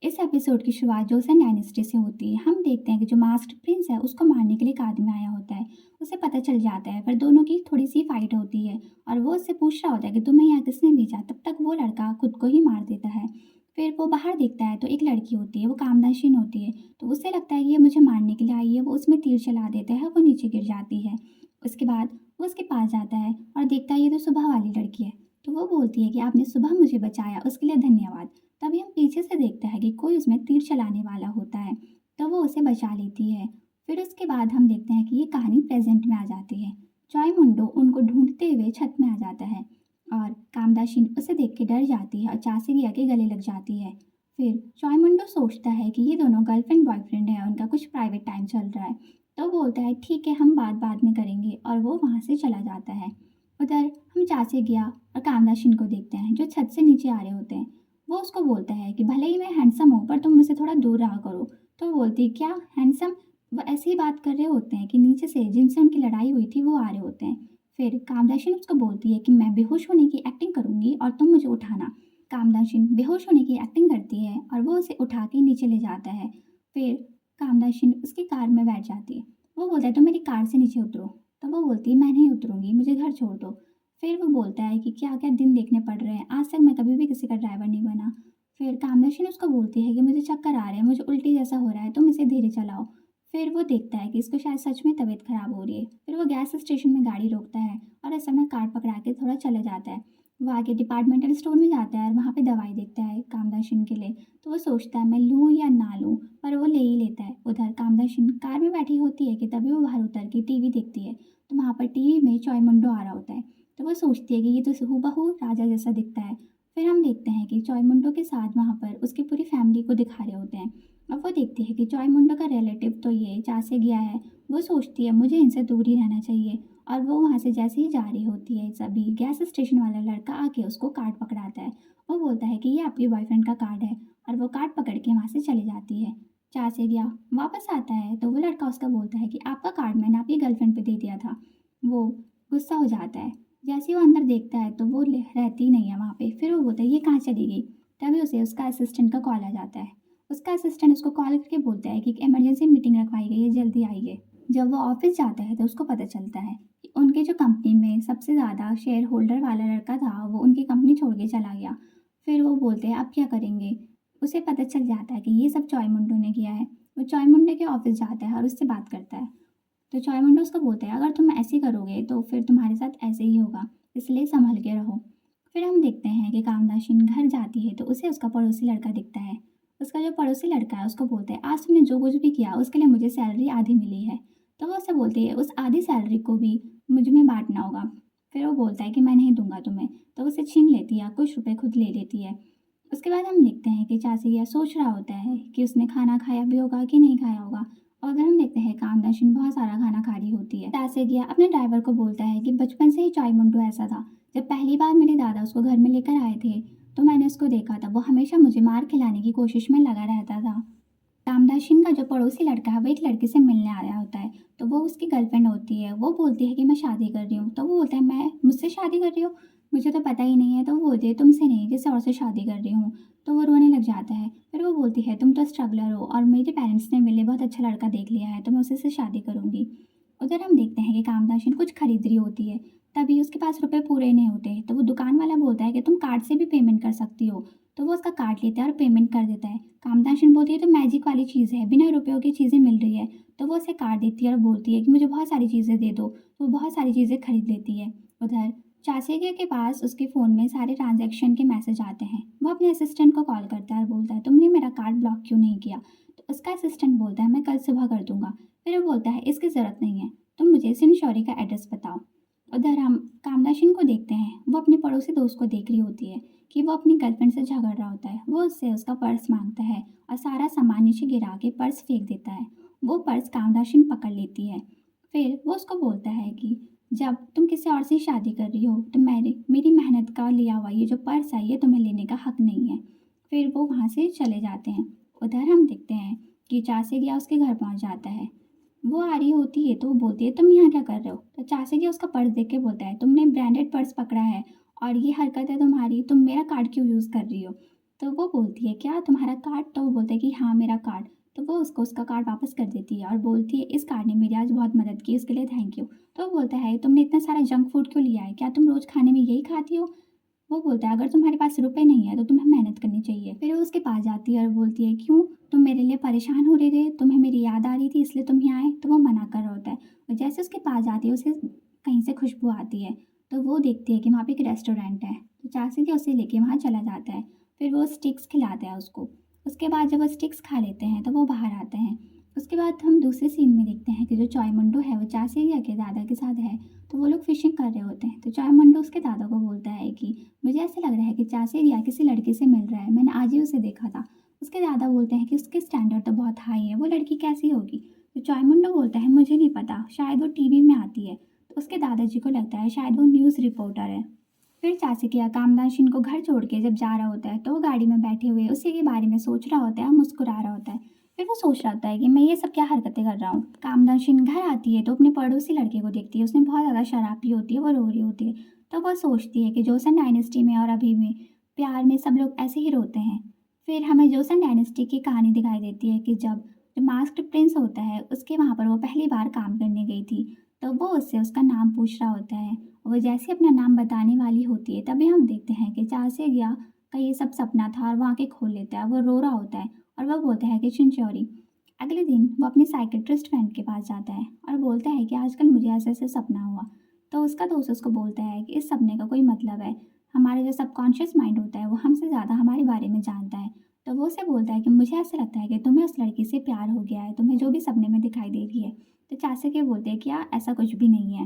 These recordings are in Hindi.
इस एपिसोड की शुरुआत जोसेन डायनेस्टी से होती है। हम देखते हैं कि जो मास्क्ड प्रिंस है उसको मारने के लिए एक आदमी आया होता है। उसे पता चल जाता है, फिर दोनों की थोड़ी सी फाइट होती है और वो उससे पूछ रहा होता है कि तुम्हें यहाँ किसने भेजा। तब तक वो लड़का खुद को ही मार देता है। फिर वो बाहर देखता है तो एक लड़की होती है, वो कामदाशिन होती है। तो उसे लगता है कि ये मुझे मारने के लिए आई है। वो उसमें तीर चला देता है, वो नीचे गिर जाती है। उसके बाद वो उसके पास जाता है और देखता है ये तो सुबह वाली लड़की है। तो वो बोलती है कि आपने सुबह मुझे बचाया, उसके लिए धन्यवाद। तभी हम पीछे से देखते हैं कि कोई उसमें तीर चलाने वाला होता है, तो वो उसे बचा लेती है। फिर उसके बाद हम देखते हैं कि ये कहानी प्रेजेंट में आ जाती है। चॉय मुंडो उनको ढूंढते हुए छत में आ जाता है और कामदाशिन उसे देख के डर जाती है और चासीगिया के गले लग जाती है। फिर चॉय मुंडो सोचता है कि ये दोनों गर्लफ्रेंड बॉयफ्रेंड है, उनका कुछ प्राइवेट टाइम चल रहा है। तो बोलता है ठीक है, हम बात बाद में करेंगे, और वो वहाँ से चला जाता है। उधर हम चासीगिया और कामदाशिन को देखते हैं जो छत से नीचे आ रहे होते हैं। वो उसको बोलता है कि भले ही मैं हैंडसम हूँ पर तुम मुझसे थोड़ा दूर रहा करो। तो वो बोलती है क्या हैंडसम। वो ऐसे ही बात कर रहे होते हैं कि नीचे से जिनसे उनकी लड़ाई हुई थी वो आ रहे होते हैं। फिर कामदाशिन उसको बोलती है कि मैं बेहोश होने की एक्टिंग करूंगी और तुम मुझे उठाना। कामदाशिन बेहोश होने की एक्टिंग करती है और वो उसे उठा के नीचे ले जाता है। फिर कामदाशिन उसकी कार में बैठ जाती है। वो बोलता है तो मेरी कार से नीचे उतरो। तो वो बोलती है मैं नहीं उतरूंगी, मुझे घर छोड़ दो। फिर वो बोलता है कि क्या क्या दिन देखने पड़ रहे हैं, आज तक मैं कभी भी किसी का ड्राइवर नहीं बना। फिर कामदर्शिनी उसको बोलती है कि मुझे चक्कर आ रहे हैं, मुझे उल्टी जैसा हो रहा है, तुम इसे धीरे चलाओ। फिर वो देखता है कि इसको शायद सच में तबीयत खराब हो रही है। फिर वो गैस स्टेशन में गाड़ी रोकता है और ऐसे में कार पकड़ा के थोड़ा चला जाता है। वो आगे डिपार्टमेंटल स्टोर में जाता है और वहाँ पे दवाई देखता है कामदर्शिनी के लिए। तो वो सोचता है मैं लूँ या ना लूँ, पर वो ले ही लेता है। उधर कामदर्शिनी कार में बैठी होती है कि तभी वो बाहर उतर के टीवी देखती है। तो वहाँ पर टीवी में चॉय मुंडो आ रहा होता है। तो वो सोचती है कि ये तो हूबहू राजा जैसा दिखता है। फिर हम देखते हैं कि चॉय मुंडो के साथ वहाँ पर उसकी पूरी फैमिली को दिखा रहे होते हैं। अब वो देखती है कि चॉय मुंडो का रिलेटिव तो ये जा से गया है। वो सोचती है मुझे इनसे दूर ही रहना चाहिए, और वो वहाँ से जैसे ही जा रही होती है सभी गैस स्टेशन वाला लड़का आके उसको कार्ड पकड़ाता है। वो बोलता है कि ये आपके बॉयफ्रेंड का कार्ड है, और वो कार्ड पकड़ के वहाँ से चली जाती है। जा से गया वापस आता है तो वो लड़का उसका बोलता है कि आपका कार्ड मैंने आपकी गर्लफ्रेंड पे दे दिया था। वो गुस्सा हो जाता है। जैसे ही वो अंदर देखता है तो वो रहती नहीं है वहाँ पे। फिर वो बोलता है ये कहाँ चली गई। तभी उसे उसका असिस्टेंट का कॉल आ जाता है। उसका असिस्टेंट उसको कॉल करके बोलता है कि एक इमरजेंसी मीटिंग रखवाई गई है, जल्दी आइए। जब वो ऑफिस जाता है तो उसको पता चलता है कि उनके जो कंपनी में सबसे ज़्यादा शेयर होल्डर वाला लड़का था वो उनकी कंपनी छोड़ के चला गया। फिर वो बोलते हैं अब क्या करेंगे। उसे पता चल जाता है कि ये सब चॉय मुंडो ने किया है। वो चॉय मुंडो के ऑफिस जाता है और उससे बात करता है। तो चायमुंडा उसको बोलता है अगर तुम ऐसे करोगे तो फिर तुम्हारे साथ ऐसे ही होगा, इसलिए संभल के रहो। फिर हम देखते हैं कि कामदाशिन घर जाती है तो उसे उसका पड़ोसी लड़का दिखता है। उसका जो पड़ोसी लड़का है उसको बोलता है आज तुमने जो कुछ भी किया उसके लिए मुझे सैलरी आधी मिली है। तो वो उससे बोलती है उस आधी सैलरी को भी मुझ में बांटना होगा। फिर वो बोलता है कि मैं नहीं दूंगा तुम्हें। तो उसे छीन लेती है, कुछ रुपए खुद ले लेती है। उसके बाद हम देखते हैं कि चाची यह सोच रहा होता है कि उसने खाना खाया भी होगा कि नहीं खाया होगा। और उधर हम देखते हैं कामदर्शिन बहुत सारा खाना खा रही होती है। तासेगिया अपने ड्राइवर को बोलता है कि बचपन से ही चाय मुंडू ऐसा था। जब पहली बार मेरे दादा उसको घर में लेकर आए थे तो मैंने उसको देखा था, वो हमेशा मुझे मार खिलाने की कोशिश में लगा रहता था। कामदर्शिन का जो पड़ोसी लड़का है वो एक लड़के से मिलने आया होता है। तो वो उसकी गर्लफ्रेंड होती है। वो बोलती है कि मैं शादी कर रही हूँ। तो वो बोलता है मैं मुझसे शादी कर रही हूँ, मुझे तो पता ही नहीं है। तो वो बोलती है तुमसे नहीं, किसी और से शादी कर रही हूँ। तो वो रोने लग जाता है। फिर वो बोलती है तुम तो स्ट्रगलर हो और मेरे पेरेंट्स ने मेरे लिए बहुत अच्छा लड़का देख लिया है, तो मैं उसी से शादी करूँगी। उधर हम देखते हैं कि कामदाशिन कुछ खरीद रही होती है। तभी उसके पास रुपए पूरे नहीं होते तो वो दुकान वाला बोलता है कि तुम कार्ड से भी पेमेंट कर सकती हो। तो वो उसका कार्ड लेता है और पेमेंट कर देता है। कामदाशिन बोलती है तो मैजिक वाली चीज़ है, बिना रुपयों की चीज़ें मिल रही है। तो वो उसे कार्ड देती है और बोलती है कि मुझे बहुत सारी चीज़ें दे दो। तो वो बहुत सारी चीज़ें खरीद लेती है। उधर चाचेगे के पास उसके फ़ोन में सारे ट्रांजैक्शन के मैसेज आते हैं। वो अपने असिस्टेंट को कॉल करता है और बोलता है तुमने मेरा कार्ड ब्लॉक क्यों नहीं किया। तो उसका असिस्टेंट बोलता है मैं कल सुबह कर दूंगा। फिर वो बोलता है इसकी ज़रूरत नहीं है, तुम मुझे सिनशौरी का एड्रेस बताओ। उधर हम कामदाशिन को देखते हैं, वो अपने पड़ोसी दोस्त को देख रही होती है कि वो अपनी गर्लफ्रेंड से झगड़ रहा होता है। वो उससे उसका पर्स मांगता है और सारा सामान नीचे गिरा के पर्स फेंक देता है। वो पर्स कामदाशिन पकड़ लेती है। फिर वो उसको बोलता है कि जब तुम किसी और से शादी कर रही हो तो मेरी मेहनत का लिया हुआ ये जो पर्स है ये तुम्हें लेने का हक नहीं है। फिर वो वहाँ से चले जाते हैं। उधर हम देखते हैं कि चाचे गया उसके घर पहुँच जाता है। वो आ रही होती है तो वो बोलती है तुम यहाँ क्या कर रहे हो। तो चाचे गया उसका पर्स देख के बोलता है तुमने ब्रांडेड पर्स पकड़ा है और ये हरकत है तुम्हारी, तुम मेरा कार्ड क्यों यूज़ कर रही हो। तो वो बोलती है क्या तुम्हारा कार्ड? तो वो बोलता है कि हाँ मेरा कार्ड। तो वो उसको उसका कार्ड वापस कर देती है और बोलती है इस कार्ड ने मेरी आज बहुत मदद की, उसके लिए थैंक यू। तो वो बोलता है तुमने इतना सारा जंक फूड क्यों लिया है, क्या तुम रोज़ खाने में यही खाती हो? वो बोलता है अगर तुम्हारे पास रुपए नहीं है तो तुम्हें मेहनत करनी चाहिए। फिर वो उसके पास जाती है और बोलती है क्यों, तुम मेरे लिए परेशान हो रहे थे, तुम्हें मेरी याद आ रही थी इसलिए तुम यहाँ आए? तो वो मना कर रहा होता है। और जैसे उसके पास जाती है उसे कहीं से खुशबू आती है। तो वो देखती है कि वहाँ पे एक रेस्टोरेंट है, तो चाची के उसे लेके वहाँ चला जाता है। फिर वो स्टिक्स खिलाता है उसको। उसके बाद जब वो स्टिक्स खा लेते हैं तो वो बाहर आते हैं। उसके बाद हम दूसरे सीन में देखते हैं कि जो चॉय मुंडू है वो चाची के दादा के साथ है। तो वो लोग फिशिंग कर रहे होते हैं। तो चॉय मुंडू उसके दादा को बोलता है कि मुझे ऐसा लग रहा है कि चाचेरिया किसी लड़के से मिल रहा है, मैंने आज ही उसे देखा था। उसके दादा बोलते हैं कि उसके स्टैंडर्ड तो बहुत हाई है, वो लड़की कैसी होगी? तो चॉयमुंडो बोलता है मुझे नहीं पता, शायद वो टीवी में आती है। तो उसके दादाजी को लगता है शायद वो न्यूज़ रिपोर्टर है। फिर चाचेकिया कामदाशिन को घर छोड़ के जब जा रहा होता है तो वो गाड़ी में बैठे हुए उसी के बारे में सोच रहा होता है और मुस्कुरा रहा होता है। फिर वो सोच रहा होता है कि मैं ये सब क्या हरकतें कर रहा हूँ। कामदाशिन घर आती है तो अपने पड़ोसी लड़के को देखती है, उसने बहुत ज़्यादा शराब पी होती है, वो रो रही होती है। तो वो सोचती है कि जोसन डायनेस्टी में और अभी में प्यार में सब लोग ऐसे ही रोते हैं। फिर हमें जोसन डायनेस्टी की कहानी दिखाई देती है कि जब जो मास्क्ड प्रिंस होता है उसके वहाँ पर वो पहली बार काम करने गई थी। तो वो उससे उसका नाम पूछ रहा होता है। वो जैसे अपना नाम बताने वाली होती है तभी हम देखते हैं कि चासे गया का ये सब सपना था और वो आंखें खोल लेता है, वो रो रहा होता है और वो बोलता है कि चिंचोरी। अगले दिन वो अपने साइकेट्रिस्ट फ्रेंड के पास जाता है और बोलता है कि आजकल मुझे ऐसे ऐसे सपना हुआ। तो उसका दोस्त उसको बोलता है कि इस सपने का कोई मतलब है, हमारा जो सबकॉन्शियस माइंड होता है वो हमसे ज़्यादा हमारे बारे में जानता है। तो वो उसे बोलता है कि मुझे ऐसा लगता है कि तुम्हें उस लड़की से प्यार हो गया है, तुम्हें जो भी सपने में दिखाई दे रही है। तो चाचा के बोलते हैं कि यार ऐसा कुछ भी नहीं है।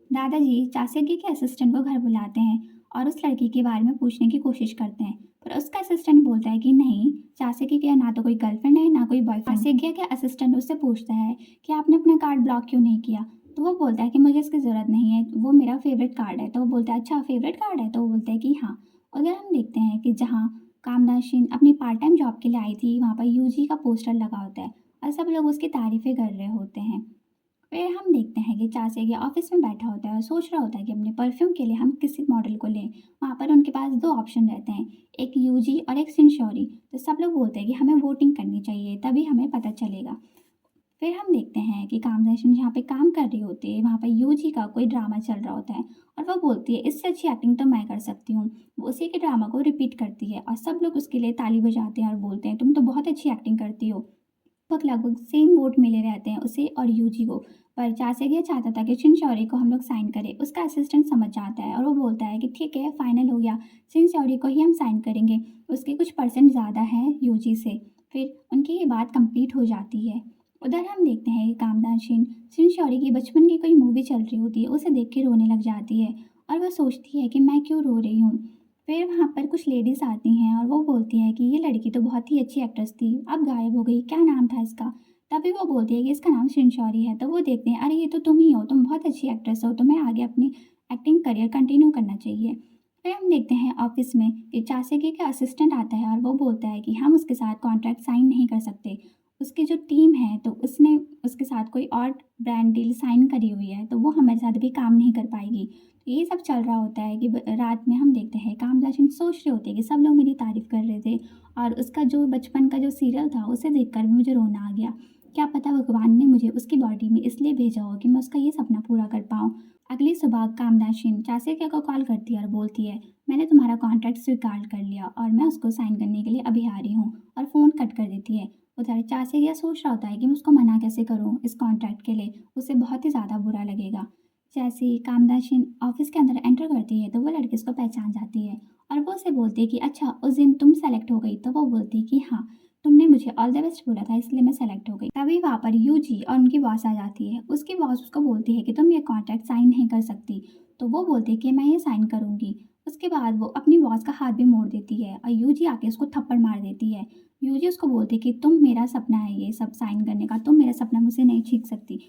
दादाजी चासेगी के असिस्टेंट को घर बुलाते हैं और उस लड़की के बारे में पूछने की कोशिश करते हैं, पर उसका असिस्टेंट बोलता है कि नहीं, चासेगी के ना तो कोई गर्लफ्रेंड है ना कोई बॉयफ्रेंड। चासेगी के असिस्टेंट उससे पूछता है कि आपने अपना कार्ड ब्लॉक क्यों नहीं किया? तो वो बोलता है कि मुझे इसकी ज़रूरत नहीं है, वो मेरा फेवरेट कार्ड है। तो वो बोलता है अच्छा फेवरेट कार्ड है? तो वो बोलता है कि हाँ। उधर हम देखते हैं कि जहाँ कामदाशिन अपनी पार्ट टाइम जॉब के लिए आई थी वहाँ पर यूजी का पोस्टर लगा होता है और सब लोग उसकी तारीफ़ें कर रहे होते हैं। फिर हम देखते हैं कि चाचा ऑफिस में बैठा होता है और सोच रहा होता है कि अपने परफ्यूम के लिए हम किसी मॉडल को लें। वहाँ पर उनके पास दो ऑप्शन रहते हैं, एक यूजी और एक सिंश्योरी। तो सब लोग बोलते हैं कि हमें वोटिंग करनी चाहिए तभी हमें पता चलेगा। फिर हम देखते हैं कि कामदर्शन जहाँ पे काम कर रही होती है वहाँ पर यूजी का कोई ड्रामा चल रहा होता है और वो बोलती है इससे अच्छी एक्टिंग तो मैं कर सकती हूँ। वो उसी के ड्रामा को रिपीट करती है और सब लोग उसके लिए ताली बजाते हैं और बोलते हैं तुम तो बहुत अच्छी एक्टिंग करती हो। लगभग सेम वोट मिले रहते हैं उसे और यूजी को। पर जैसे कि ये चाहता था कि चिंचौरी को हम लोग साइन करें, उसका असिस्टेंट समझ जाता है और वो बोलता है कि ठीक है फाइनल हो गया, चिंचौरी को ही हम साइन करेंगे, उसके कुछ परसेंट ज़्यादा हैं यूजी से। फिर उनकी ये बात कंप्लीट हो जाती है। उधर हम देखते हैं कि कामदान शिन चिंचौरी की बचपन की कोई मूवी चल रही होती है, उसे देख के रोने लग जाती है और वह सोचती है कि मैं क्यों रो रही हूँ। फिर वहाँ पर कुछ लेडीज़ आती हैं और वो बोलती हैं कि ये लड़की तो बहुत ही अच्छी एक्ट्रेस थी, अब गायब हो गई, क्या नाम था इसका? तभी वो बोलती है कि इसका नाम शिनशौरी है। तो वो देखते हैं अरे ये तो तुम ही हो, तुम बहुत अच्छी एक्ट्रेस हो, तुम्हें आगे अपनी एक्टिंग करियर कंटिन्यू करना चाहिए। फिर हम देखते हैं ऑफिस में कि चासेगी का असिस्टेंट आता है और वो बोलता है कि हम उसके साथ कॉन्ट्रैक्ट साइन नहीं कर सकते। उसकी जो टीम है तो उसने उसके साथ कोई और ब्रांड डील साइन करी हुई है तो वो हमारे साथ भी काम नहीं कर पाएगी। ये सब चल रहा होता है कि रात में हम देखते हैं कामदाशिन सोच रहे होते हैं कि सब लोग मेरी तारीफ़ कर रहे थे और उसका जो बचपन का जो सीरियल था उसे देखकर भी मुझे रोना आ गया। क्या पता भगवान ने मुझे उसकी बॉडी में इसलिए भेजा हो कि मैं उसका ये सपना पूरा कर पाऊँ। अगली सुबह कामदाशिन चाचे को कॉल करती है और बोलती है मैंने तुम्हारा कॉन्ट्रैक्ट स्वीकार कर लिया और मैं उसको साइन करने के लिए अभी आ रही हूँ, और फ़ोन कट कर देती है। उधर चाचे सोच रहा होता है कि मैं उसको मना कैसे करूँ इस कॉन्ट्रैक्ट के लिए, उसे बहुत ही ज़्यादा बुरा लगेगा। जैसे ही कामदाशिन ऑफिस के अंदर एंटर करती है तो वो लड़की उसको पहचान जाती है और वो उसे बोलती है कि अच्छा उस दिन तुम सेलेक्ट हो गई? तो वो बोलती है कि हाँ, तुमने मुझे ऑल द बेस्ट बोला था इसलिए मैं सेलेक्ट हो गई। तभी वहाँ पर यूजी और उनकी बॉस आ जाती है। उसकी बॉस उसको बोलती है कि तुम ये कॉन्ट्रैक्ट साइन नहीं कर सकती। तो वो बोलती है कि मैं ये साइन करूँगी। उसके बाद वो अपनी बॉस का हाथ भी मोड़ देती है और यूजी आके उसको थप्पड़ मार देती है। यूजी उसको बोलती है कि तुम मेरा सपना है ये सब साइन करने का, तुम मेरा सपना मुझसे नहीं छीन सकती।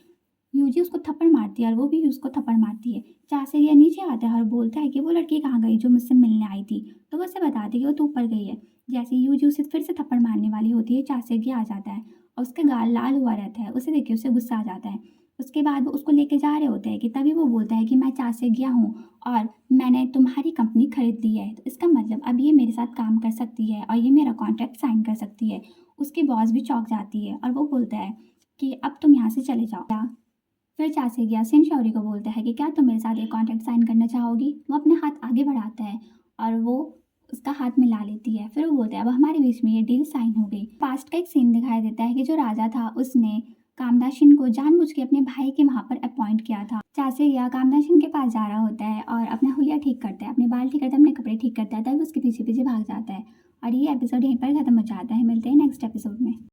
यूजी उसको थप्पड़ मारती है और वो भी उसको थप्पड़ मारती है। चाचा ये नीचे आता है और बोलता है कि वो लड़की कहाँ गई जो मुझसे मिलने आई थी? तो वो उसे बताती है कि वो तो ऊपर गई है। जैसे ही यूजी उसे फिर से थप्पड़ मारने वाली होती है, चाचा आ जाता है और उसका गाल लाल हुआ रहता है। उसे देख के उसे गुस्सा आ जाता है। उसके बाद वो उसको लेके जा रहे होते हैं कि तभी वो बोलता है कि मैं चा से गया हूँ और मैंने तुम्हारी कंपनी खरीद ली है, तो इसका मतलब अब ये मेरे साथ काम कर सकती है और ये मेरा कॉन्ट्रैक्ट साइन कर सकती है। उसकी बॉस भी चौंक जाती है और वो बोलता है कि अब तुम यहाँ से चले जाओ। फिर चाचे गया सिन शौरी को बोलता है कि क्या तुम मेरे साथ ये कॉन्ट्रैक्ट साइन करना चाहोगी। वो अपना हाथ आगे बढ़ाता है और वो उसका हाथ मिला लेती है। फिर वो बोलता है अब हमारे बीच में ये डील साइन हो गई। पास्ट का एक सीन दिखाई देता है कि जो राजा था उसने कामदाशिन को जानबूझ के अपने भाई के वहाँ पर अपॉइंट किया था। चाचे या कामदाशिन के पास जा रहा होता है और अपना हुलिया ठीक करता है, अपने बाल ठीक करता है, अपने कपड़े ठीक करता है, तभी उसके पीछे पीछे भाग जाता है। और ये एपिसोड यहीं पर खत्म हो जाता है। मिलते हैं नेक्स्ट एपिसोड में।